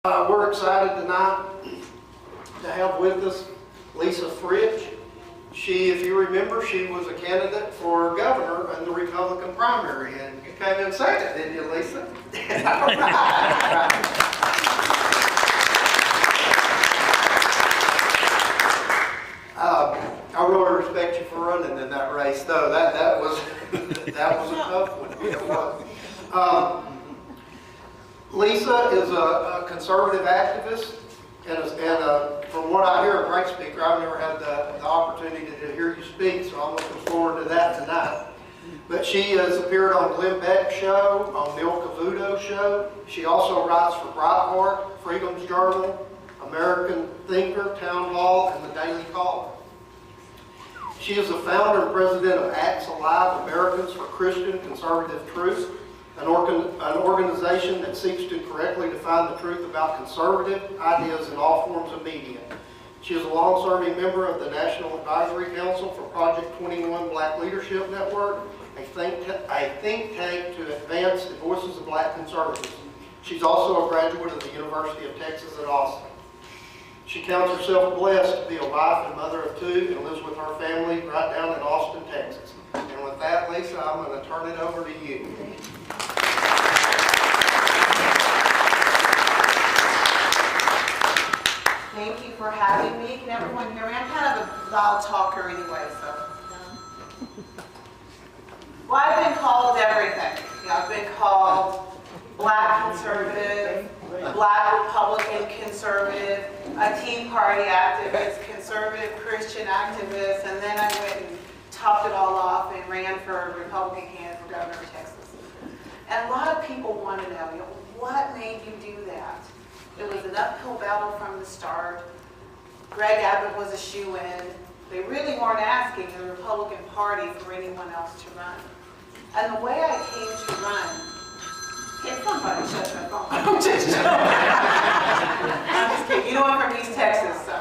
We're excited tonight to have with us Lisa Fritsch. She, if you remember, she was a candidate for governor in the Republican primary, and you came in second, didn't you, Lisa? All right. I really respect you for running in that race, though. That was that was a tough one. It was. Lisa is a conservative activist, and from what I hear, a great speaker. I've never had the opportunity to hear you speak, so I'm looking forward to that tonight. But she has appeared on Glenn Beck's show, on Bill Cavuto's show. She also writes for Breitbart, Freedom's Journal, American Thinker, Town Hall, and the Daily Caller. She is the founder and president of Acts Alive Americans for Christian Conservative Truth, an organization that seeks to correctly define the truth about conservative ideas in all forms of media. She is a long-serving member of the National Advisory Council for Project 21 Black Leadership Network, a think tank to advance the voices of black conservatives. She's also a graduate of the University of Texas at Austin. She counts herself blessed to be a wife and mother of two and lives with her family right down in Austin, Texas. And with that, Lisa, I'm going to turn it over to you. Thank you for having me. Can everyone hear me? I'm kind of a loud talker anyway, so. Well, I've been called everything. I've been called black conservative, black Republican conservative, a Tea Party activist, conservative Christian activist, and then I went and topped it all off and ran for a Republican candidate for governor of Texas. And a lot of people want to know, what made you do that? It was an uphill battle from the start. Greg Abbott was a shoo-in. They really weren't asking the Republican Party for anyone else to run. And the way I came to run, can somebody shut their phone? I'm just joking. I'm just kidding. You know I'm from East Texas, so.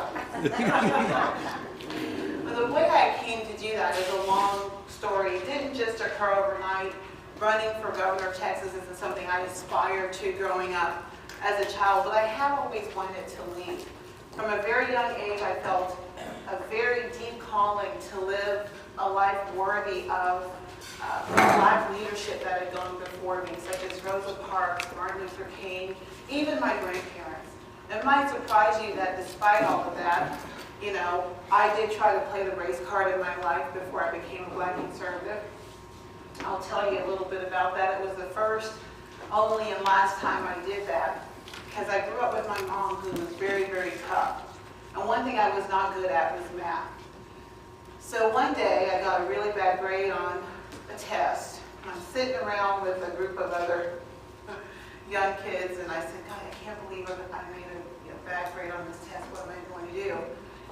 But the way I came to do that is a long story. It didn't just occur overnight. Running for governor of Texas isn't something I aspired to growing up as a child, but I have always wanted to lead. From a very young age, I felt a very deep calling to live a life worthy of black leadership that had gone before me, such as Rosa Parks, Martin Luther King, even my grandparents. It might surprise you that despite all of that, I did try to play the race card in my life before I became a black conservative. I'll tell you a little bit about that. It was the first, only, and last time I did that, because I grew up with my mom, who was very, very tough. And one thing I was not good at was math. So one day I got a really bad grade on a test. I'm sitting around with a group of other young kids, and I said, God, I can't believe I made a bad grade on this test. What am I going to do?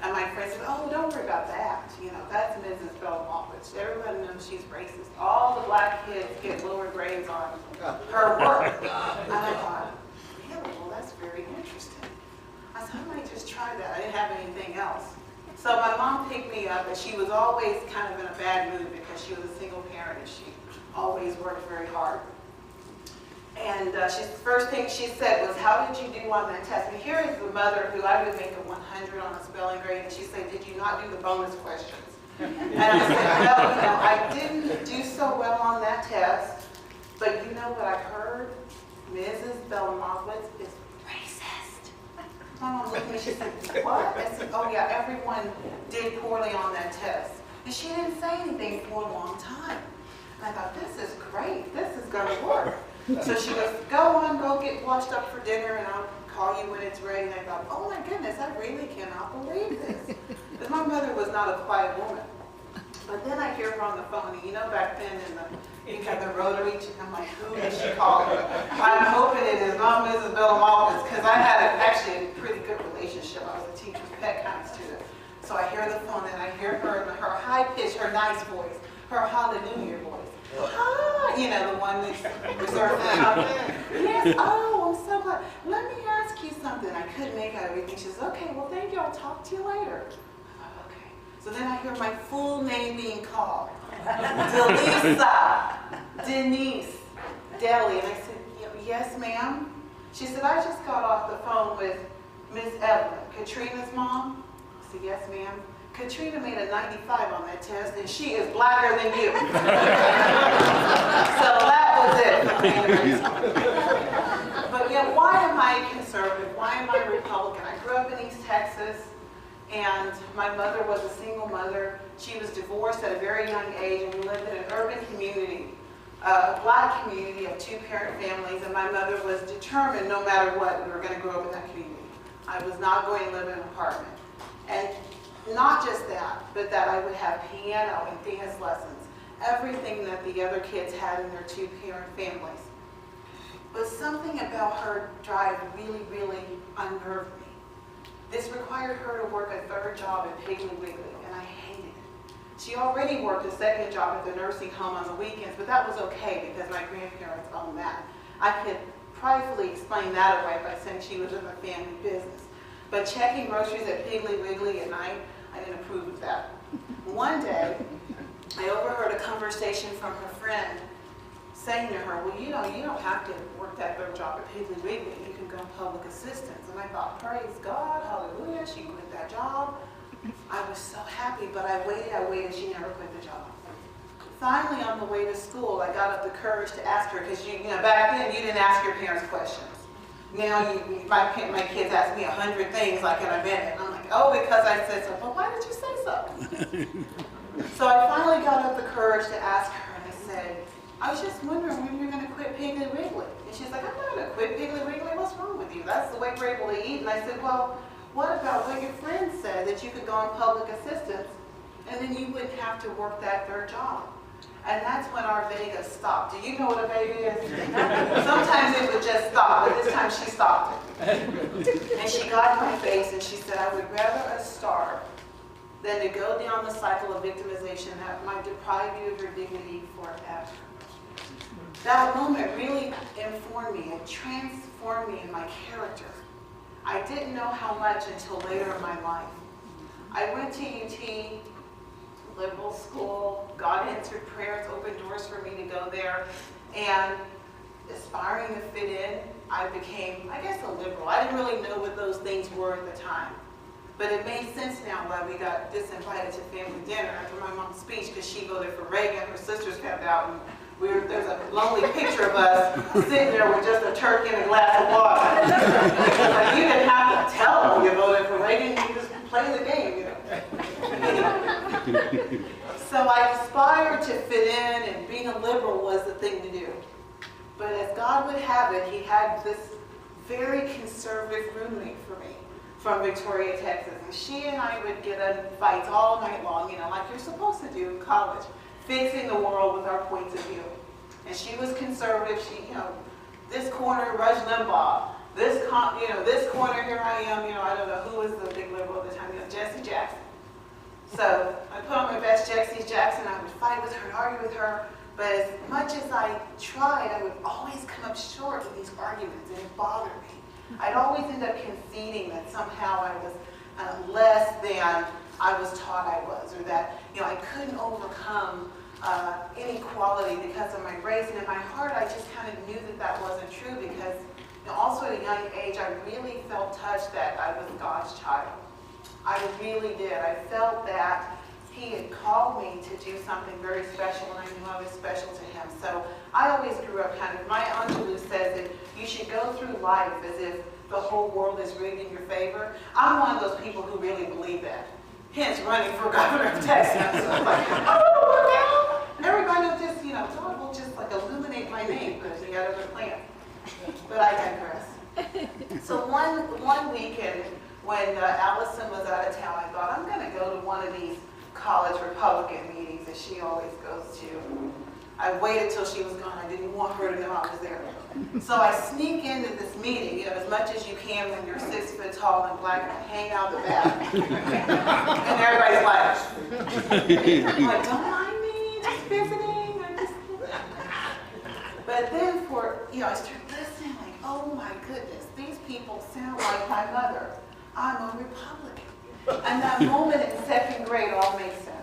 And my friend said, oh, don't worry about that. That's Mrs. Belmont. Everybody knows she's racist. All the black kids get lower grades on her work. And I thought, really? Well, that's very interesting. I said, I might just try that. I didn't have anything else. So my mom picked me up, and she was always kind of in a bad mood because she was a single parent and she always worked very hard. And the first thing she said was, how did you do on that test? And here is the mother who I would make a 100 on a spelling grade, and she said, did you not do the bonus questions? And I said, no, I didn't do so well on that test, but you know what I heard? Mrs. Belmowitz is racist. My mom looked at me, she said, what? I said, oh yeah, everyone did poorly on that test. And she didn't say anything for a long time. And I thought, this is great, this is gonna work. So she goes, go get washed up for dinner, and I'll call you when it's ready. And I thought, oh my goodness, I really cannot believe this. Because my mother was not a quiet woman. But then I hear her on the phone, and back then you had the rotary, I'm like, who is she calling? I'm hoping it is not Mrs. Belmont, because I had actually a pretty good relationship. I was a teacher's pet kind of student. So I hear the phone, and I hear her high pitch, her nice voice, her hallelujah voice. Hi, the one that's reserved for the Yes, oh, I'm so glad. Let me ask you something. I couldn't make out everything. She says, okay, well, thank you. I'll talk to you later. Okay. So then I hear my full name being called. Delisa Denise Deli. And I said, yes, ma'am. She said, I just got off the phone with Miss Evelyn, Katrina's mom. I said, yes, ma'am. Katrina made a 95 on that test, and she is blacker than you. So that was it. But yet, why am I conservative? Why am I Republican? I grew up in East Texas, and my mother was a single mother. She was divorced at a very young age, and we lived in an urban community, a black community of two-parent families, and my mother was determined, no matter what, we were going to grow up in that community. I was not going to live in an apartment. And not just that, but that I would have piano and dance lessons, everything that the other kids had in their two-parent families. But something about her drive really, really unnerved me. This required her to work a third job at Piggly Wiggly, and I hated it. She already worked a second job at the nursing home on the weekends, but that was okay because my grandparents owned that. I could pridefully explain that away by saying she was in the family business. But checking groceries at Piggly Wiggly at night, I didn't approve of that. One day, I overheard a conversation from her friend saying to her, well, you don't have to work that third job at Piggly Wiggly. You can go public assistance. And I thought, praise God, hallelujah, she quit that job. I was so happy, but I waited, she never quit the job. Finally, on the way to school, I got up the courage to ask her, because back then, you didn't ask your parents questions. Now, my kids ask me 100 things like in a minute. I'm like, oh, because I said so. But why did you say so? So I finally got up the courage to ask her, and I said, I was just wondering when you're going to quit Piggly Wiggly. And she's like, I'm not going to quit Piggly Wiggly. What's wrong with you? That's the way we're able to eat. And I said, well, what about what your friend said, that you could go on public assistance, and then you wouldn't have to work that third job? And that's when our Vega stopped. Do you know what a Vega is? Sometimes it would just stop, but this time she stopped it. And she got in my face and she said, I would rather us starve than to go down the cycle of victimization that might deprive you of your dignity forever. That moment really informed me. It transformed me in my character. I didn't know how much until later in my life. I went to UT, liberal school. God answered prayers, opened doors for me to go there. And aspiring to fit in, I became, I guess, a liberal. I didn't really know what those things were at the time. But it made sense now why we got disinvited to family dinner after my mom's speech, because she voted for Reagan. Her sisters kept out, and there's a lonely picture of us sitting there with just a turkey and a glass of water. Like, you didn't have to tell them you voted for Reagan, you just play the game, So I aspired to fit in, and being a liberal was the thing to do. But as God would have it, he had this very conservative roommate for me from Victoria, Texas. And she and I would get in fights all night long, like you're supposed to do in college, fixing the world with our points of view. And she was conservative. She, this corner, Rush Limbaugh. This corner, here I am, I don't know who was the big liberal at the time, Jesse Jackson. So I put on my best Jesse Jackson. I would fight with her and argue with her. But as much as I tried, I would always come up short with these arguments, and it bothered me. I'd always end up conceding that somehow I was less than I was taught I was, or that I couldn't overcome inequality because of my race. And in my heart, I just kind of knew that that wasn't true, because also at a young age, I really felt touched that I was God's child. I really did. I felt that he had called me to do something very special, and I knew I was special to him. So I always grew up my Angelou says that you should go through life as if the whole world is rigged in your favor. I'm one of those people who really believe that. Hence running for governor of Texas. So I'm like, oh, everybody will just, God will just illuminate my name because he had other plans. But I digress. So one weekend when Allison was out of town, I thought, I'm going to go to one of these college Republican meetings that she always goes to. I waited till she was gone. I didn't want her to know I was there. So I sneak into this meeting, as much as you can when you're 6 foot tall and black, and hang out the back. And everybody's like, I'm like, don't mind me, just visiting. But then I started listening, like, oh my goodness, these people sound like my mother. I'm a Republican. And that moment in 2nd grade all makes sense.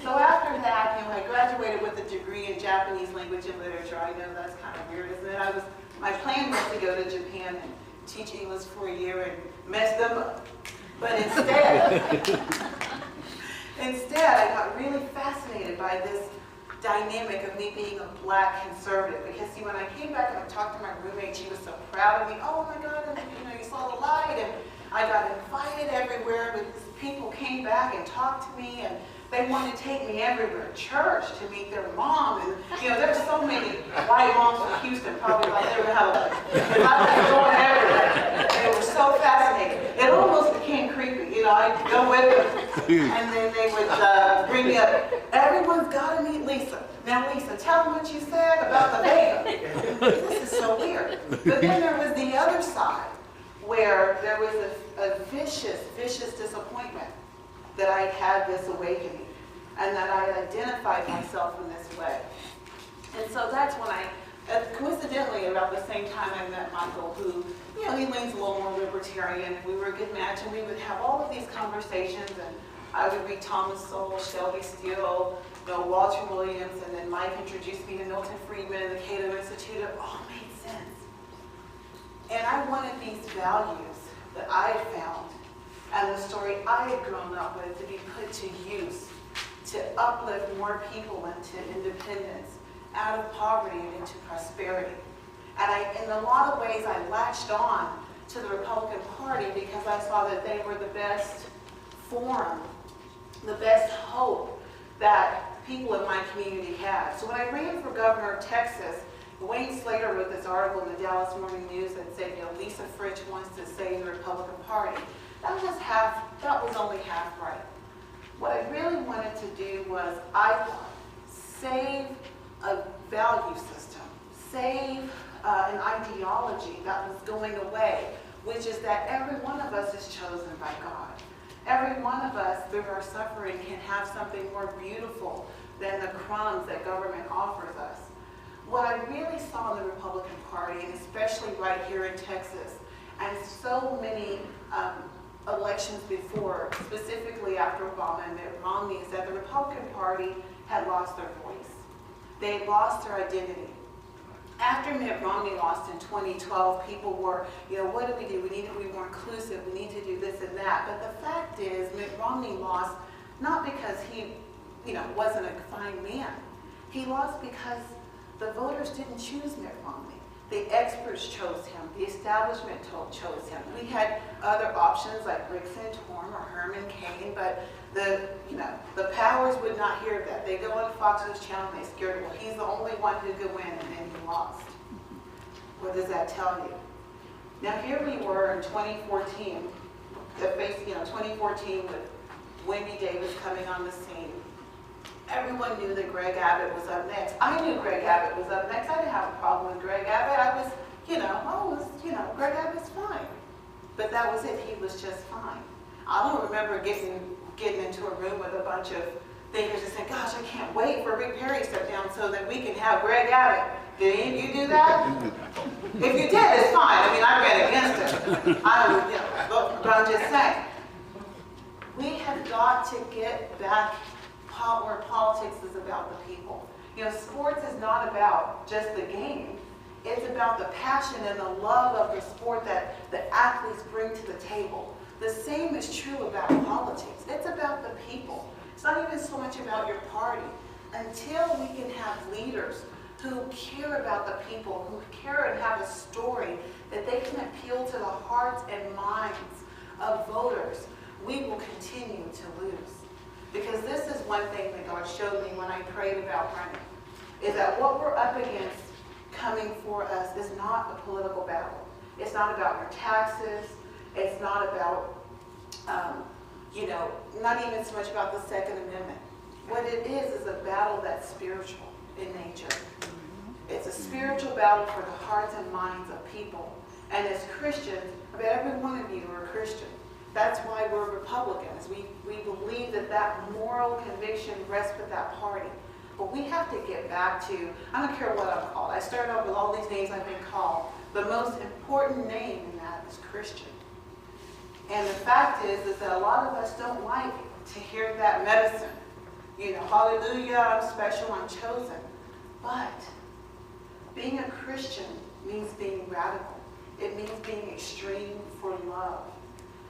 So after that, I graduated with a degree in Japanese language and literature. I know that's kind of weird, isn't it? I was My plan was to go to Japan and teach English for a year and mess them up. But instead, I got really fascinated by this dynamic of me being a black conservative. Because see, when I came back and I talked to my roommate, she was so proud of me. Oh my God, and, you saw the light. And I got invited everywhere. Because people came back and talked to me, and they wanted to take me everywhere. Church, to meet their mom. And there's so many white moms from Houston probably like they would have a, I was going everywhere. They were so fascinated. It almost became creepy. I'd go with them, and then they would bring me up. Everyone's got to meet Lisa. Now, Lisa, tell them what you said about the baby. This is so weird. But then there was the other side, where there was a vicious disappointment that I had this awakening, and that I identified myself in this way. And so that's when coincidentally, about the same time I met Michael, who, he leans a little more libertarian, and we were a good match, and we would have all of these conversations, and I would read Thomas Sowell, Shelby Steele, Walter Williams, and then Mike introduced me to Milton Friedman and the Cato Institute. It all made sense. And I wanted these values that I had found and the story I had grown up with to be put to use, to uplift more people into independence, out of poverty and into prosperity. And in a lot of ways, I latched on to the Republican Party because I saw that they were the best forum, the best hope that people in my community had. So when I ran for governor of Texas, Wayne Slater wrote this article in the Dallas Morning News that said, Lisa Fritsch wants to save the Republican Party. That was only half right. What I really wanted to do was, I thought, save a value system, save an ideology that was going away, which is that every one of us is chosen by God. Every one of us, through our suffering, can have something more beautiful than the crumbs that government offers us. What I really saw in the Republican Party, and especially right here in Texas, and so many elections before, specifically after Obama and Mitt Romney, is that the Republican Party had lost their voice. They had lost their identity. After Mitt Romney lost in 2012, people were, what do? We need to be more inclusive. We need to do this and that. But the fact is, Mitt Romney lost not because he, wasn't a fine man. He lost because the voters didn't choose Mitt Romney. The experts chose him. The establishment chose him. We had other options like Rick Santorum or Herman Cain, but the powers would not hear that. They go on Fox News Channel and they scared him. Well, he's the only one who could win, and then he lost. What does that tell you? Now here we were in 2014, 2014 with Wendy Davis coming on the scene. Everyone knew that Greg Abbott was up next. I knew Greg Abbott was up next. I didn't have a problem with Greg Abbott. I was, Greg Abbott's fine. But that was it. He was just fine. I don't remember getting into a room with a bunch of thinkers and saying, gosh, I can't wait for Rick Perry to step down so that we can have Greg Abbott. Did any of you do that? If you did, it's fine. I ran against it. But I'm just saying. We have got to get back where politics is about the people. Sports is not about just the game. It's about the passion and the love of the sport that the athletes bring to the table. The same is true about politics. It's about the people. It's not even so much about your party. Until we can have leaders who care about the people, who care and have a story that they can appeal to the hearts and minds of voters, we will continue to lose. Because this is one thing that God showed me when I prayed about running, is that what we're up against coming for us is not a political battle. It's not about your taxes. It's not about, not even so much about the Second Amendment. What it is a battle that's spiritual in nature. It's a spiritual battle for the hearts and minds of people. And as Christians, I bet every one of you are a Christian. That's why we're Republicans. We believe that moral conviction rests with that party. But we have to get back to, I don't care what I'm called. I started off with all these names I've been called. The most important name in that is Christian. And the fact is that a lot of us don't like to hear that medicine. Hallelujah, I'm special, I'm chosen. But being a Christian means being radical. It means being extreme for love.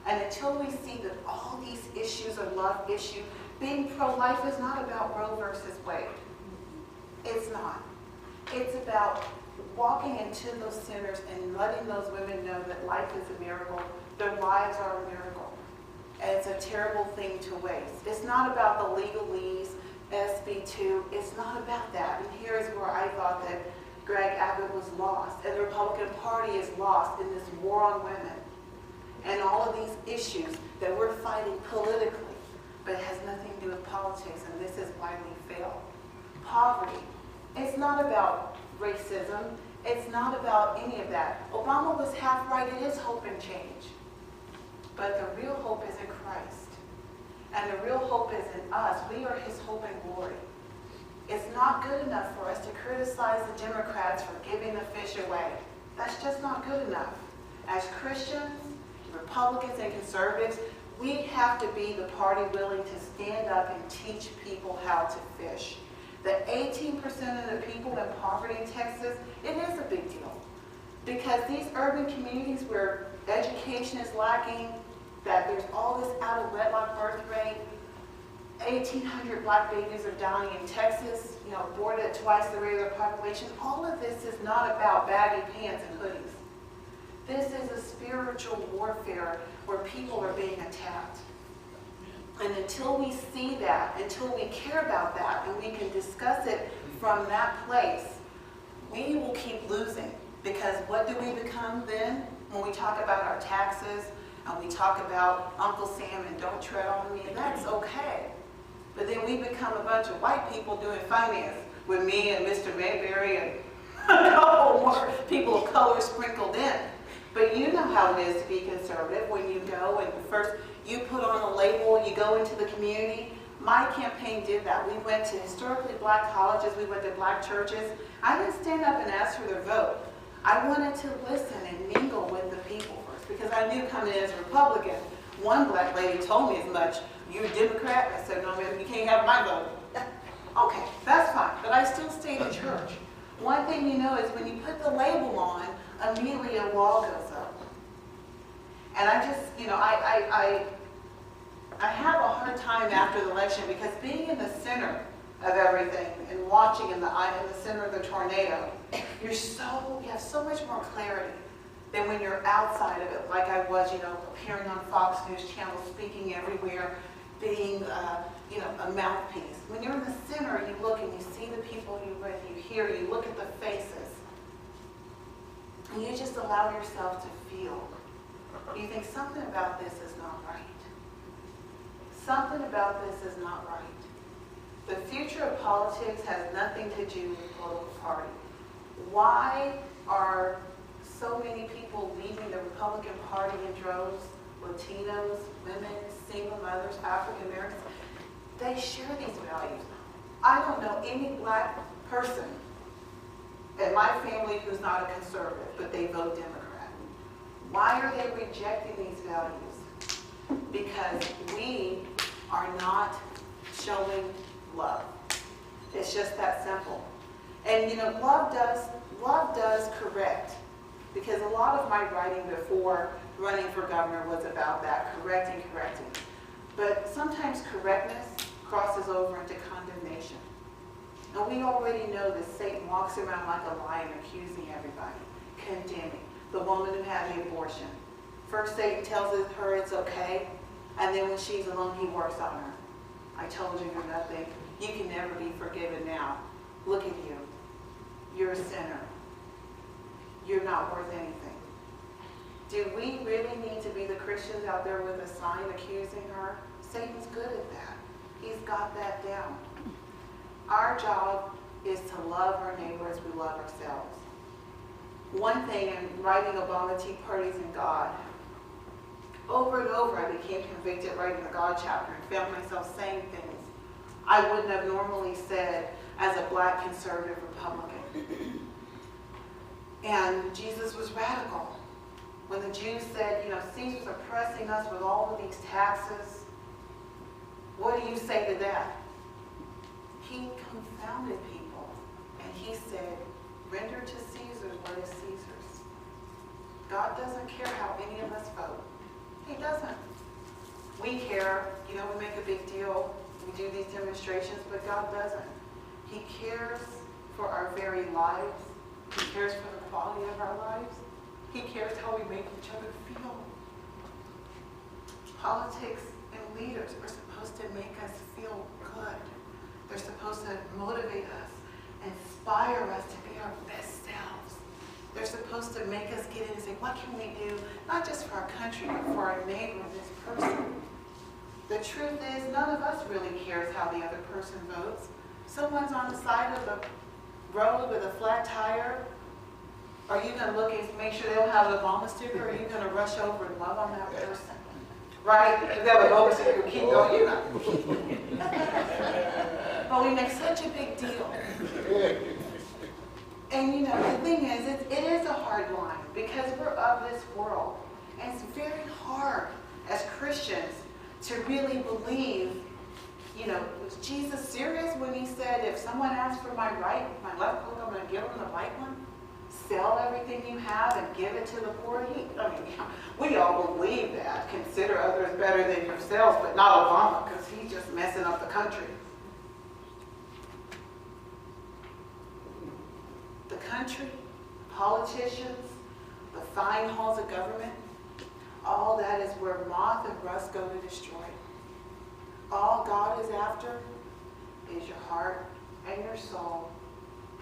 And until we see that all these issues are love issues, being pro-life is not about Roe versus Wade. It's not. It's about walking into those centers and letting those women know that life is a miracle. Their lives are a miracle. And it's a terrible thing to waste. It's not about the legalese, SB2. It's not about that. And here's where I thought that Greg Abbott was lost, and the Republican Party is lost in this war on women and all of these issues that we're fighting politically, but it has nothing to do with politics, and this is why we fail. Poverty. It's not about racism. It's not about any of that. Obama was half right. It is hope and change. But the real hope is in Christ. And the real hope is in us. We are his hope and glory. It's not good enough for us to criticize the Democrats for giving the fish away. That's just not good enough. As Christians, Republicans, and conservatives, we have to be the party willing to stand up and teach people how to fish. The 18% of the people in poverty in Texas, it is a big deal. Because these urban communities where education is lacking, that there's all this out of wedlock birth rate, 1,800 black babies are dying in Texas, aborted at twice the rate of their population. All of this is not about baggy pants and hoodies. This is a spiritual warfare where people are being attacked. And until we see that, until we care about that, and we can discuss it from that place, we will keep losing. Because what do we become then when we talk about our taxes and we talk about Uncle Sam and don't tread on me? That's okay. But then we become a bunch of white people doing finance with me and Mr. Mayberry and a couple more people of color sprinkled in. But you know how it is to be conservative when you go and first you put on a label, you go into the community. My campaign did that. We went to historically black colleges, we went to black churches. I didn't stand up and ask for their vote. I wanted to listen and mingle with the people first because I knew coming in as a Republican, one black lady told me as much, "You're a Democrat?" I said, "No, ma'am, you can't have my vote." Okay, that's fine, but I still stayed in church. One thing you know is when you put the label on, immediately a wall goes up. And I just, I have a hard time after the election because being in the center of everything and watching in the center of the tornado, you have so much more clarity than when you're outside of it, like I was, appearing on Fox News Channel, speaking everywhere, being, a mouthpiece. When you're in the center, you look and you see the people you're with, you hear, you look at the faces, and you just allow yourself to feel. You think something about this is not right. Something about this is not right. The future of politics has nothing to do with the political party. Why are so many people leaving the Republican Party in droves? Latinos, women, single mothers, African Americans. They share these values. I don't know any black person in my family who's not a conservative, but they vote Democrat. Why are they rejecting these values? Because we are not showing love. It's just that simple. And love does correct. Because a lot of my writing before running for governor was about that, correcting. But sometimes correctness crosses over into condemnation. And we already know that Satan walks around like a lion accusing everybody, condemning. The woman who had the abortion. First Satan tells her it's okay, and then when she's alone, he works on her. I told you you're nothing. You can never be forgiven now. Look at you. You're a sinner. You're not worth anything. Do we really need to be the Christians out there with a sign accusing her? Satan's good at that. He's got that down. Our job is to love our neighbor as we love ourselves. One thing in writing Obama Tea Parties and God, over and over I became convicted writing the God chapter and found myself saying things I wouldn't have normally said as a black conservative Republican. And Jesus was radical. When the Jews said, Caesar's oppressing us with all of these taxes, what do you say to that? He confounded people. And he said, Render to Caesar what is Caesar's. God doesn't care how any of us vote. He doesn't. We care, we make a big deal, we do these demonstrations, but God doesn't. He cares for our very lives. He cares for the quality of our lives. He cares how we make each other feel. Politics and leaders are supposed to make us feel good. They're supposed to motivate us, inspire us to be our best selves. They're supposed to make us get in and say, what can we do, not just for our country, but for our neighbor, this person. The truth is, none of us really cares how the other person votes. Someone's on the side of the road with a flat tire. Are you going to look and make sure they don't have an Obama sticker, or are you going to rush over and love on that person? Right? If they have an Obama sticker, keep going. You're not. But we make such a big deal. And the thing is, it is a hard line because we're of this world. And it's very hard as Christians to really believe, was Jesus serious when he said, if someone asks for my left hook, I'm going to give them the right one? Sell everything you have and give it to the poor? We all believe that. Consider others better than yourselves, but not Obama, because he's just messing up the country. The country, politicians, the fine halls of government, all that is where moth and rust go to destroy. All God is after is your heart and your soul.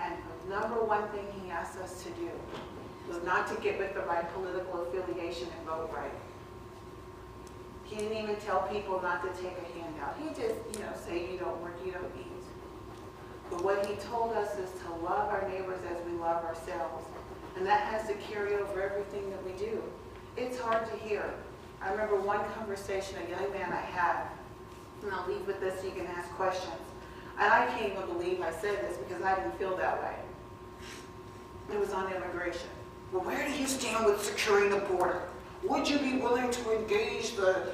And the number one thing he asked us to do was not to get with the right political affiliation and vote right. He didn't even tell people not to take a handout. He just, say you don't work, you don't eat. But what he told us is to love our neighbors as we love ourselves. And that has to carry over everything that we do. It's hard to hear. I remember one conversation a young man I had, and I'll leave with this so you can ask questions. And I can't even believe I said this because I didn't feel that way. It was on immigration. Well, where do you stand with securing the border? Would you be willing to engage the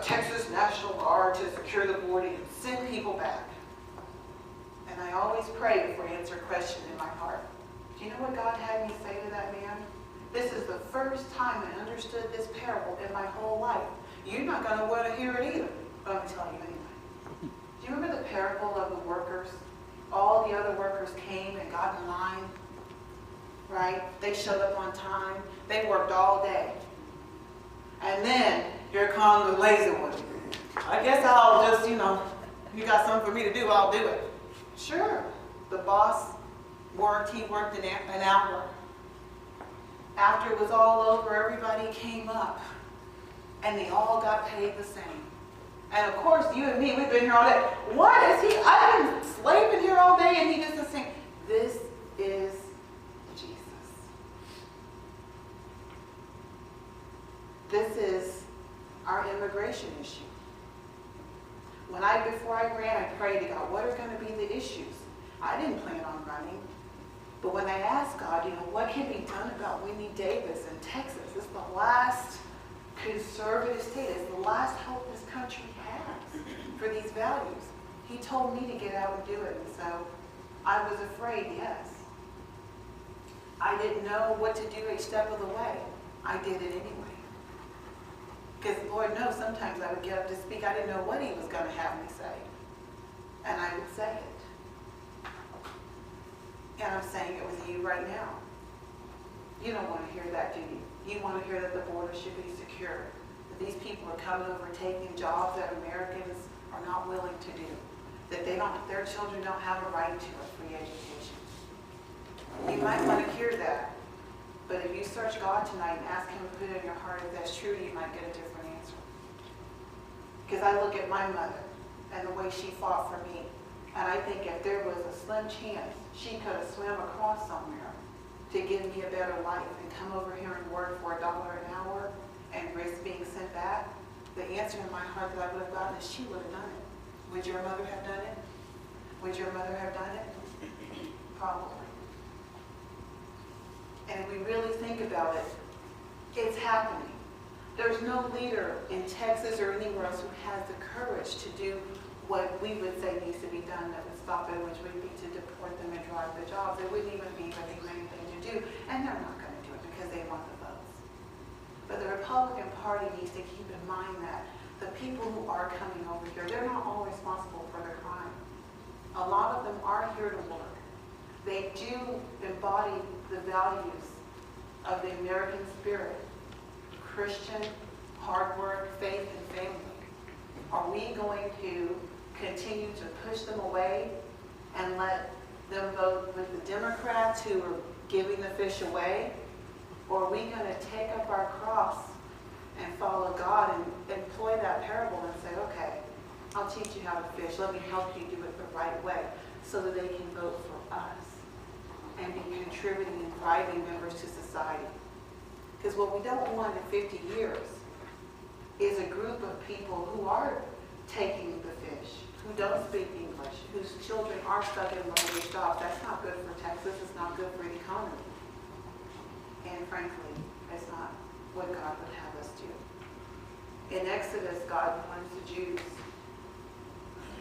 Texas National Guard to secure the border and send people back? And I always pray before I answer a question in my heart. Do you know what God had me say to that man? This is the first time I understood this parable in my whole life. You're not going to want to hear it either, but I'm going to tell you anyway. Do you remember the parable of the workers? All the other workers came and got in line, right? They showed up on time. They worked all day. And then here comes the lazy one. I guess I'll just, you got something for me to do, I'll do it. Sure. The boss worked, he worked an hour. After it was all over, everybody came up and they all got paid the same. And of course, you and me, we've been here all day. What is he? I've been slaving here all day and he just the same. This is Jesus. This is our immigration issue. Before I ran, I prayed to God, what are going to be the issues? I didn't plan on running. But when I asked God, what can be done about Winnie Davis in Texas? It's the last conservative state. It's the last hope this country has for these values. He told me to get out and do it. And so I was afraid, yes. I didn't know what to do each step of the way. I did it anyway. Because Lord knows sometimes I would get up to speak. I didn't know what he was going to have me say. And I would say it. And I'm saying it with you right now. You don't want to hear that, do you? You want to hear that the border should be secure. That these people are coming over taking jobs that Americans are not willing to do. That their children don't have a right to a free education. You might want to hear that. But if you search God tonight and ask him to put it in your heart if that's true, you might get a different answer. Because I look at my mother and the way she fought for me. And I think if there was a slim chance, she could have swam across somewhere to give me a better life and come over here and work for $1 an hour and risk being sent back. The answer in my heart that I would have gotten is she would have done it. Would your mother have done it? Would your mother have done it? Probably. And if we really think about it, it's happening. There's no leader in Texas or anywhere else who has the courage to do what we would say needs to be done that would stop it, which would be to deport them and drive the jobs. It wouldn't even be a humane thing to do, and they're not going to do it because they want the votes. But the Republican Party needs to keep in mind that the people who are coming over here, they're not all responsible for their crime. A lot of them are here to work. They do embody the values of the American spirit, Christian, hard work, faith, and family. Are we going to continue to push them away and let them vote with the Democrats who are giving the fish away? Or are we going to take up our cross and follow God and employ that parable and say, okay, I'll teach you how to fish. Let me help you do it the right way so that they can vote for us and be contributing and thriving members to society. Because what we don't want in 50 years is a group of people who are taking the fish, who don't speak English, whose children are stuck in low-wage jobs. That's not good for Texas. It's not good for the economy. And frankly, it's not what God would have us do. In Exodus, God warns the Jews,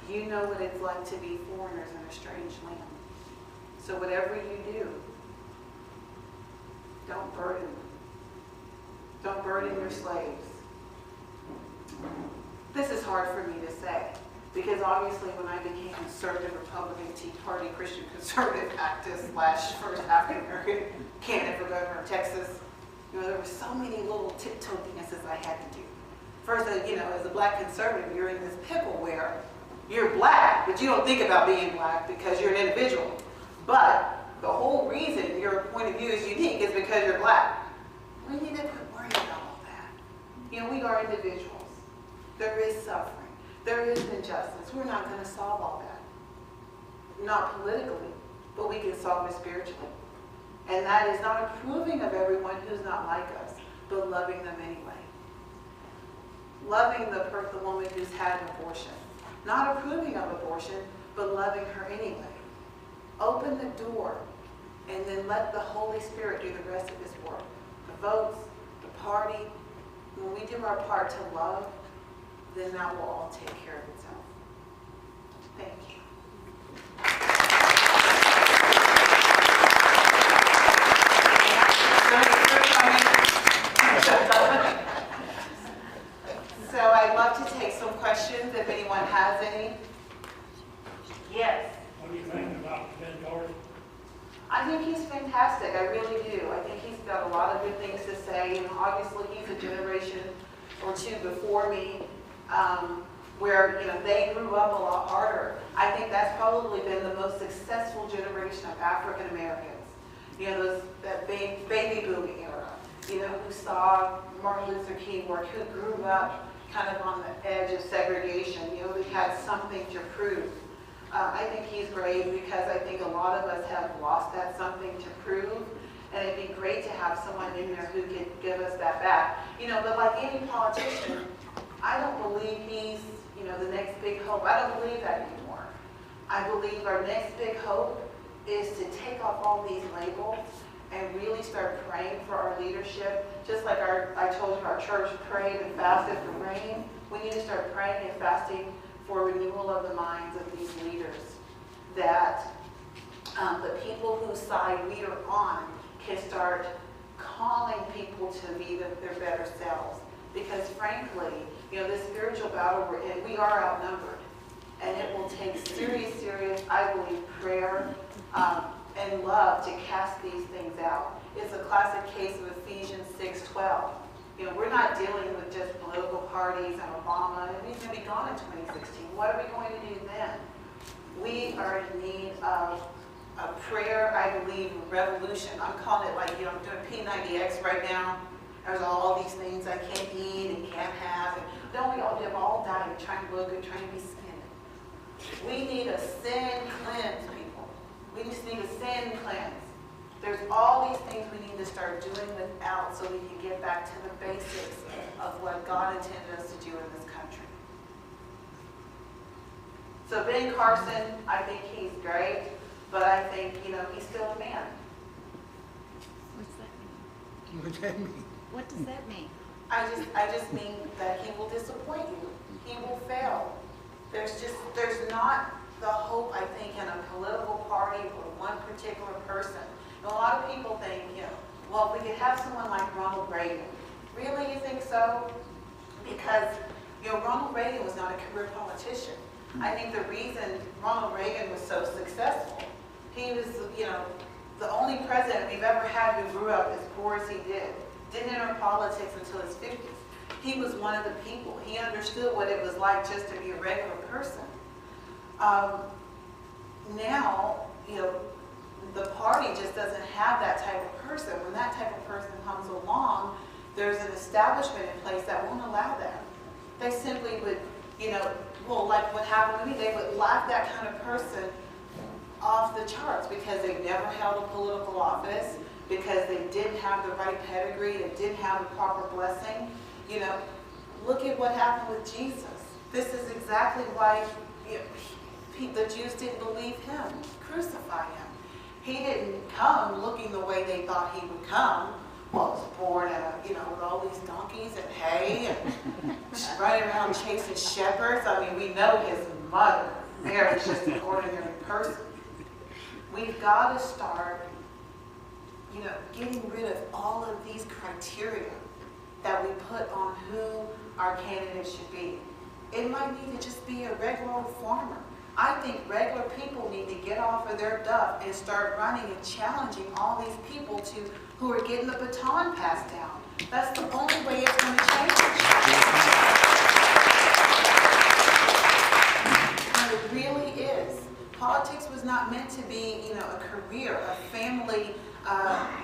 you know what it's like to be foreigners in a strange land. So whatever you do, don't burden them. Don't burden your slaves. This is hard for me to say, because obviously when I became conservative Republican Tea Party Christian conservative activist / first African American candidate for governor of Texas, there were so many little tiptoe dances I had to do. First, as a black conservative, you're in this pickle where you're black, but you don't think about being black because you're an individual. But the whole reason your point of view is unique is because you're black. We need to quit worrying about all that. We are individuals. There is suffering. There is injustice. We're not going to solve all that. Not politically, but we can solve it spiritually. And that is not approving of everyone who's not like us, but loving them anyway. Loving the woman who's had an abortion. Not approving of abortion, but loving her anyway. Open the door, and then let the Holy Spirit do the rest of His work. The votes, the party. When we do our part to love, then that will all take care of itself. Thank you. So I'd love to take some questions if anyone has any. Yes. What do you think about Ben Dorsey? I think he's fantastic. I really do. I think he's got a lot of good things to say. And obviously, he's a generation or two before me, where they grew up a lot harder. I think that's probably been the most successful generation of African Americans. That baby booming era. Who saw Martin Luther King work, who grew up kind of on the edge of segregation. Who had something to prove. I think he's great because I think a lot of us have lost that something to prove, and it'd be great to have someone in there who could give us that back. But like any politician, I don't believe he's, the next big hope. I don't believe that anymore. I believe our next big hope is to take off all these labels and really start praying for our leadership. Just like I told you, our church prayed and fasted for rain. We need to start praying and fasting for renewal of the minds of these leaders, that the people whose side we are on can start calling people to be their better selves. Because frankly, this spiritual battle we're in, we are outnumbered. And it will take serious, I believe, prayer and love to cast these things out. It's a classic case of Ephesians 6:12. We're not dealing with just political parties and Obama, and he's going to be gone in 2016. What are we going to do then? We are in need of a prayer, I believe, revolution. I'm calling it like, I'm doing P90X right now. There's all these things I can't eat and can't have. And don't we all do all diet, trying to look good, trying to be skinny? We need a sin cleanse, people. We just need a sin cleanse. There's all these things we need to start doing without so we can get back to the basics of what God intended us to do in this country. So Ben Carson, I think he's great, but I think, he's still a man. What's that mean? What's that mean? What does that mean? I just mean that he will disappoint you. He will fail. There's not the hope, I think, in a political party or one particular person. And a lot of people think, well, if we could have someone like Ronald Reagan. Really, you think so? Because, Ronald Reagan was not a career politician. I think the reason Ronald Reagan was so successful, he was, the only president we've ever had who grew up as poor as he did. Didn't enter politics until his 50s. He was one of the people. He understood what it was like just to be a regular person. Now, the party just doesn't have that type of person. When that type of person comes along, there's an establishment in place that won't allow that. They simply would, like what happened to me, they would laugh that kind of person off the charts because they never held a political office, because they didn't have the right pedigree, they didn't have the proper blessing. Look at what happened with Jesus. This is exactly why the Jews didn't believe him, crucify him. He didn't come looking the way they thought he would come. Well, he was born, with all these donkeys and hay and running around chasing shepherds. I mean, we know his mother. Mary's just an ordinary person. We've got to start, getting rid of all of these criteria that we put on who our candidate should be. It might need to just be a regular old farmer. I think regular people need to get off of their duff and start running and challenging all these people who are getting the baton passed down. That's the only way it's going to change. And it really is. Politics was not meant to be, a career, a family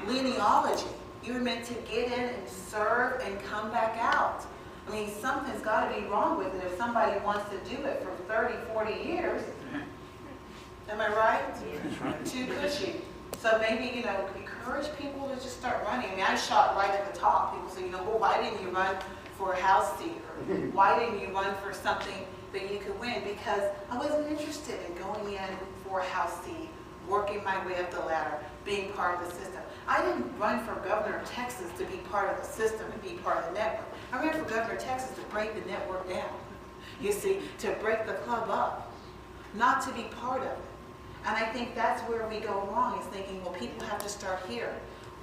genealogy. You were meant to get in and serve and come back out. I mean, something's got to be wrong with it if somebody wants to do it for 30, 40 years. Am I right? Yeah. Too cushy. So maybe, encourage people to just start running. I mean, I shot right at the top. People say, well, why didn't you run for a House seat? Or why didn't you run for something that you could win? Because I wasn't interested in going in for a House seat, working my way up the ladder, being part of the system. I didn't run for governor of Texas to be part of the system and be part of the network. I ran for governor of Texas to break the network down. You see, to break the club up, not to be part of it. And I think that's where we go wrong, is thinking, well, people have to start here.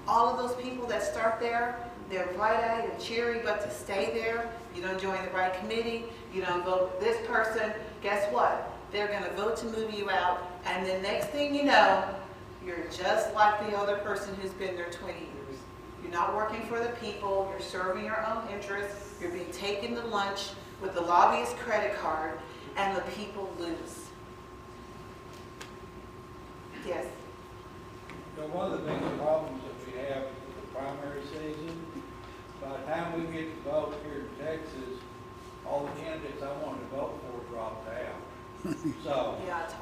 All of those people that start there, they're bright-eyed and cheery, but to stay there, you don't join the right committee, you don't vote for this person, guess what? They're going to vote to move you out, and the next thing you know, you're just like the other person who's been there 20 years. You're not working for the people, you're serving your own interests, you're being taken to lunch with the lobbyist credit card, and the people lose. Yes? One of the biggest problems that we have with the primary season, by the time we get to vote here in Texas, all the candidates I wanted to vote for dropped out. So,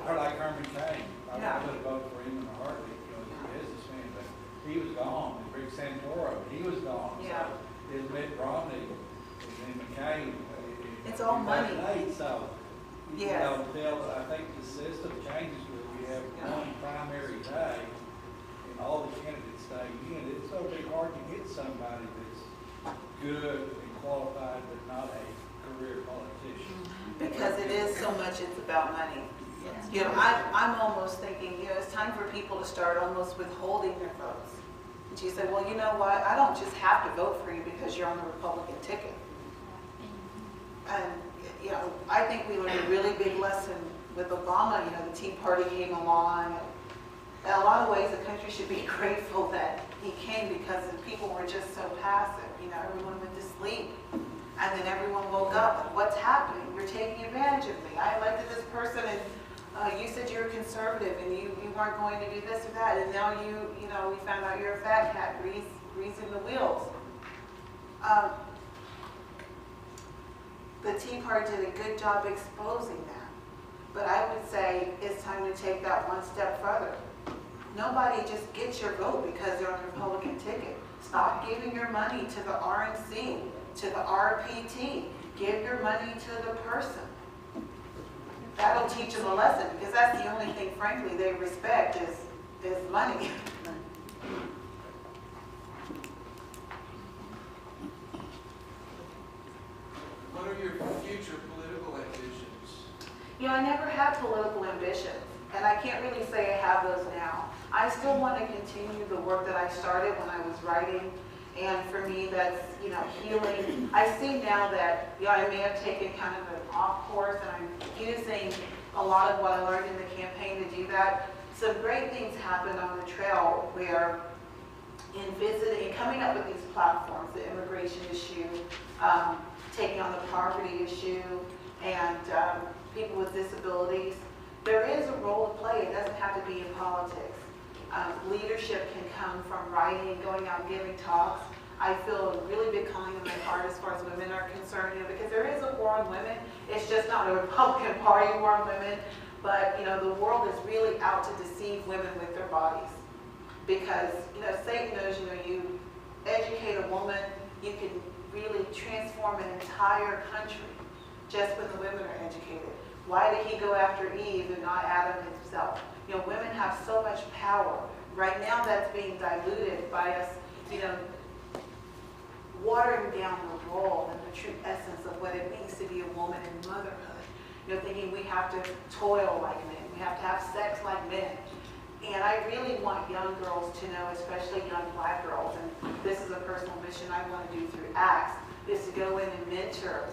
or like Herman Cain, I would have voted for him in a heartbeat, he's a businessman, but he was gone. And Rick Santoro, he was gone. Yeah. So, it's Mitt Romney, and then McCain. It's all money. So, Yeah. I think the system changes where we have one primary day, and all the candidates stay in. It's going to be hard to get somebody that's good and qualified, but not a career politician. Because it is so much, it's about money. I'm almost thinking, it's time for people to start almost withholding their votes. And she said, well, you know what? I don't just have to vote for you because you're on the Republican ticket. And, I think we learned a really big lesson with Obama. The Tea Party came along. And in a lot of ways, the country should be grateful that he came, because the people were just so passive. Everyone went to sleep. And then everyone woke up, and what's happening? You're taking advantage of me. I elected this person, and you said you're conservative, and you weren't going to do this or that, and now we found out you're a fat cat greasing the wheels. The Tea Party did a good job exposing that. But I would say it's time to take that one step further. Nobody just gets your vote because they're on the Republican ticket. Stop giving your money to the RNC, to the RPT. Give your money to the person. That'll teach them a lesson, because that's the only thing, frankly, they respect is money. What are your future political ambitions? I never had political ambitions, and I can't really say I have those now. I still want to continue the work that I started when I was writing, and for me, that's, healing. I see now that, I may have taken kind of an off course, and I'm using a lot of what I learned in the campaign to do that. Some great things happened on the trail where in visiting, coming up with these platforms, the immigration issue, taking on the poverty issue, and people with disabilities, there is a role to play. It doesn't have to be in politics. Leadership can come from writing and going out and giving talks. I feel a really big calling in my heart as far as women are concerned, because there is a war on women. It's just not a Republican Party war on women, but the world is really out to deceive women with their bodies. Because Satan knows, you educate a woman, you can really transform an entire country just when the women are educated. Why did he go after Eve and not Adam himself? Women have so much power. Right now that's being diluted by us, watering down the role and the true essence of what it means to be a woman in motherhood. Thinking we have to toil like men, we have to have sex like men. And I really want young girls to know, especially young black girls, and this is a personal mission I want to do through ACTS, is to go in and mentor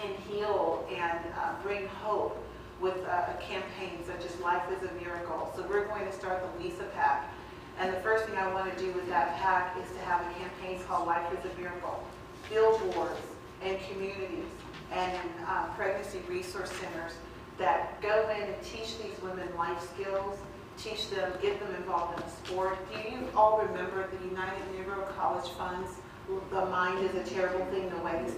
and heal and bring hope with a campaign such as Life is a Miracle. So we're going to start the Lisa Pack. And the first thing I want to do with that pack is to have a campaign called Life is a Miracle. Billboards and communities and pregnancy resource centers that go in and teach these women life skills, teach them, get them involved in sport. Do you all remember the United Negro College Funds? The mind is a terrible thing to waste.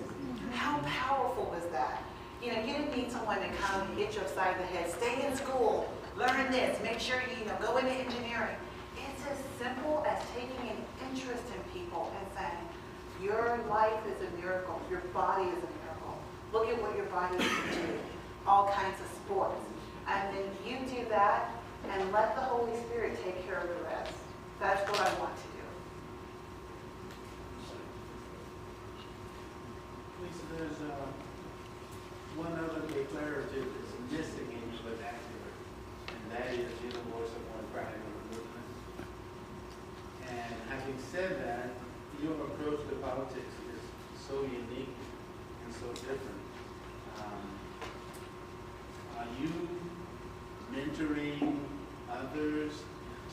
How powerful was that? You didn't need someone to come and hit you upside the head. Stay in school, learn this, make sure you go into engineering. It's as simple as taking an interest in people and saying, your life is a miracle, your body is a miracle. Look at what your body can do, all kinds of sports. And then you do that and let the Holy Spirit take care of the rest. That's what I want to do. Lisa, there's one other declarative that's missing in your vernacular, and that is you're the voice of one crying on the movement. And having said that, your approach to politics is so unique and so different. Are you mentoring others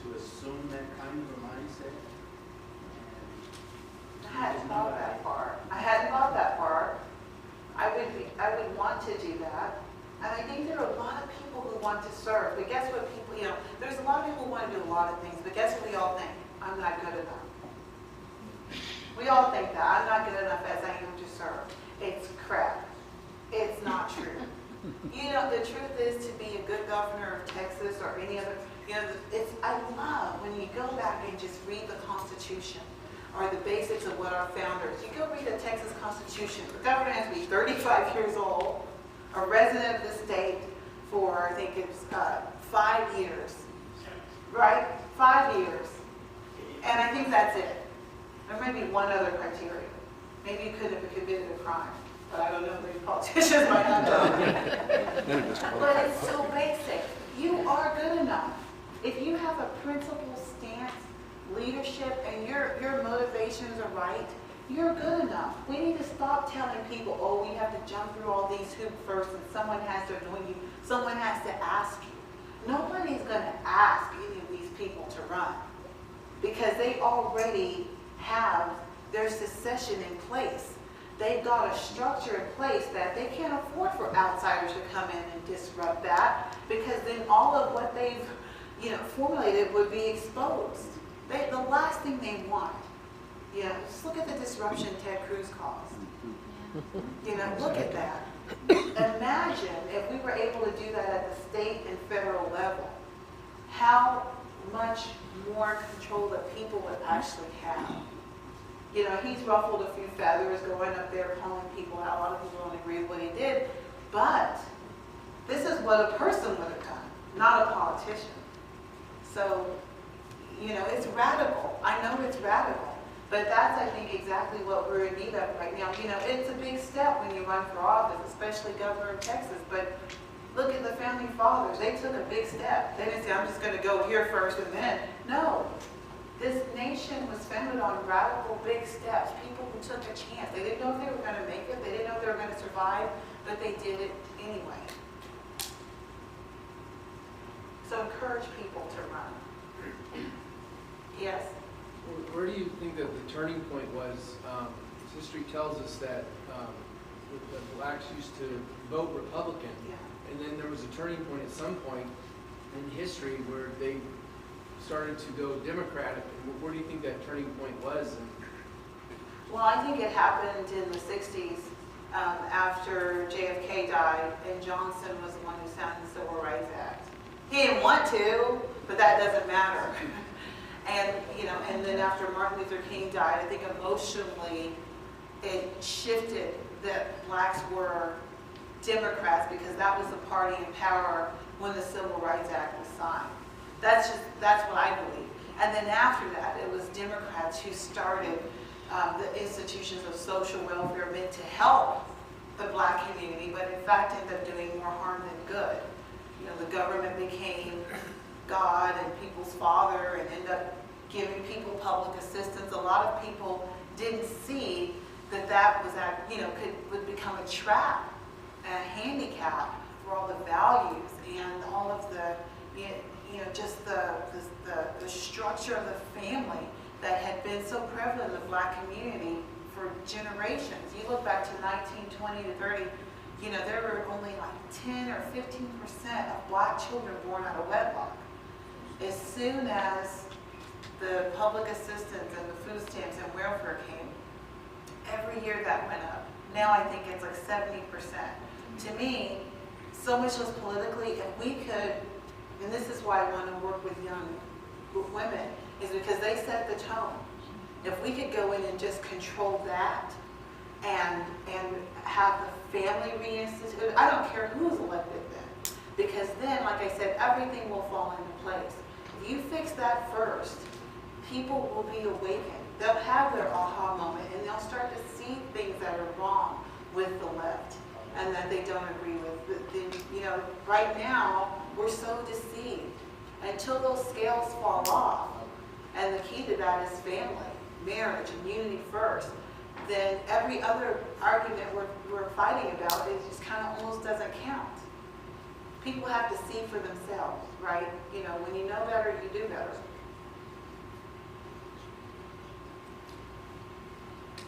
to assume that kind of a mindset? I hadn't thought that far. I would want to do that. And I think there are a lot of people who want to serve. But guess what people, there's a lot of people who want to do a lot of things. But guess what we all think? I'm not good enough. We all think that. I'm not good enough as I am to serve. It's crap. It's not true. The truth is, to be a good governor of Texas or any other, I love when you go back and just read the Constitution or the basics of what our founders, you go read the Texas Constitution. The governor has to be 35 years old, a resident of the state for, I think it's 5 years, right? 5 years. And I think that's it. There may be one other criteria. Maybe you could have committed a crime. But I don't know, maybe politicians might not know. But it's so basic. You are good enough. If you have a principled stance, leadership, and your motivations are right, you're good enough. We need to stop telling people, oh, we have to jump through all these hoops first, and someone has to anoint you, someone has to ask you. Nobody's going to ask any of these people to run because they already have their succession in place. They've got a structure in place that they can't afford for outsiders to come in and disrupt that, because then all of what they've formulated would be exposed. The last thing they want, just look at the disruption Ted Cruz caused. Look at that. Imagine if we were able to do that at the state and federal level, how much more control that people would actually have. He's ruffled a few feathers going up there calling people out. A lot of people don't agree with what he did. But this is what a person would have done, not a politician. So, it's radical. I know it's radical. But that's, I think, exactly what we're in need of right now. It's a big step when you run for office, especially governor of Texas. But Look at the founding fathers. They took a big step. They didn't say, I'm just going to go here first and then. No. This nation was founded on radical big steps. People who took a chance. They didn't know if they were going to make it. They didn't know if they were going to survive, but they did it anyway. So encourage people to run. Yes? Where do you think that the turning point was? History tells us that the blacks used to vote Republican, Yeah. and then there was a turning point at some point in history where they started to go Democratic. And where do you think that turning point was? Well, I think it happened in the 60s after JFK died, and Johnson was the one who signed the Civil Rights Act. He didn't want to, but that doesn't matter. And, you know, and then after Martin Luther King died, I think emotionally it shifted that blacks were Democrats because that was the party in power when the Civil Rights Act was signed. That's what I believe. And then after that, it was Democrats who started the institutions of social welfare meant to help the black community, but in fact ended up doing more harm than good. You know, the government became God and people's father and ended up giving people public assistance. A lot of people didn't see that that was, you know, would become a trap and a handicap for all the values and all of the, you know, just the structure of the family that had been so prevalent in the black community for generations. You look back to 1920 to 30, you know, there were only like 10 or 15% of black children born out of wedlock. As soon as the public assistance and the food stamps and welfare came, every year that went up. Now I think it's like 70%. To me, so much less politically, if we could, and this is why I want to work with young women, is because they set the tone. If we could go in and just control that and have the family reinstituted, I don't care who's elected then, because then, like I said, everything will fall into place. If you fix that first, people will be awakened. They'll have their aha moment and they'll start to see things that are wrong with the left and that they don't agree with. You know, right now, we're so deceived. Until those scales fall off, and the key to that is family, marriage, and unity first, then every other argument we're fighting about, it just kind of almost doesn't count. People have to see for themselves, right? You know, when you know better, you do better.